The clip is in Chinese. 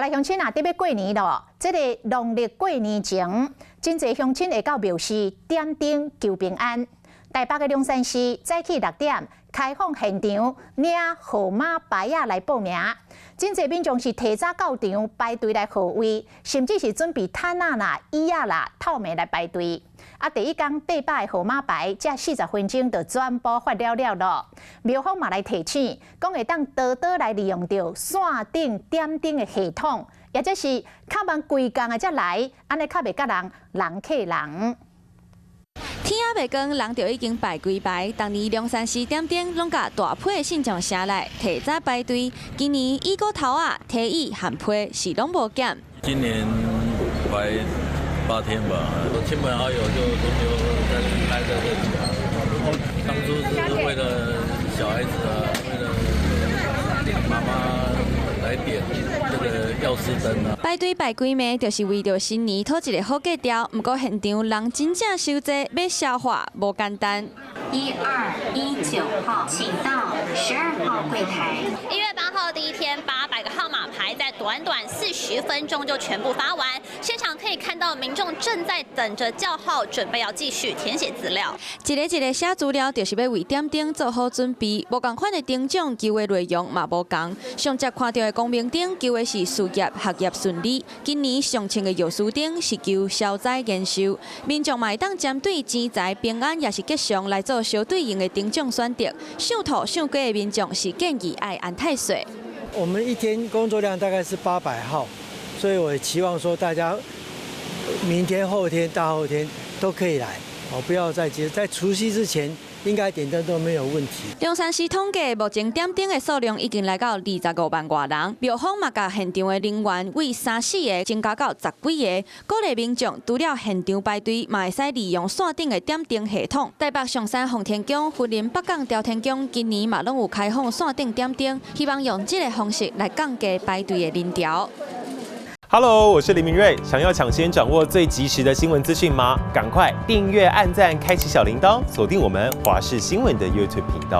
来乡亲啊，得要过年咯！这个农历过年前，真侪乡亲会到庙寺点灯求平安。台北嘅龙山寺早起6点开放现场领号码牌啊来报名，真侪民众是提早到场排队来号位，甚至是准备毯啊啦、椅啊啦、透明来排队。啊，第一天8百号码牌，才40分钟就全部发了咯。庙方嘛来提醒，讲会当多多来利用到线顶点灯的系统，或者是较慢规工的才来，安尼较袂甲人客人。天还未光，人就已经排几排。当年龙山寺点灯，拢甲大批的信众车来提早排队。今年椅骨头啊、梯椅和批是拢无减。今年排8天吧，亲朋好友就轮流在这里待在这里。当初是为了小孩子啊，为了妈妈来点这个药师灯啊。排队排几暝，就是为着新年讨一个好格调。不过现场人真正伤济，要消化无简单。12、19号，请到12号柜台。1月8号第一天，800个号码牌在短短40分钟就全部发完。现场可以看到民众正在等着叫号，准备要继续填写资料。一个写资料，就是要为点灯做好准备。无共款的灯奖求的内容嘛无共。上节看到的光明灯求的是事业学业顺利，今年上称的药师灯是求消灾延寿。民众嘛会当针对钱财、平安也是吉祥来做相对应的灯奖选择。想土想过的民众是建议爱安太岁。我们一天工作量大概是800号，所以我也期望说大家明天、后天、大后天都可以来，不要再接，在除夕之前应该点灯都没有问题。龙山寺统计，目前点灯的数量已经来到25万多人，庙方嘛甲现场的人员为3、4个增加到10几个，鼓励民众除了现场排队，嘛会使利用线顶的点灯系统。台北上山奉天宫、云林北港朝天宫今年嘛拢有开放线顶点灯，希望用这个方式来降低排队的人潮。Hello， 我是林明瑞。想要抢先掌握最及时的新闻资讯吗？赶快订阅、按赞、开启小铃铛，锁定我们华视新闻的 YouTube 频道。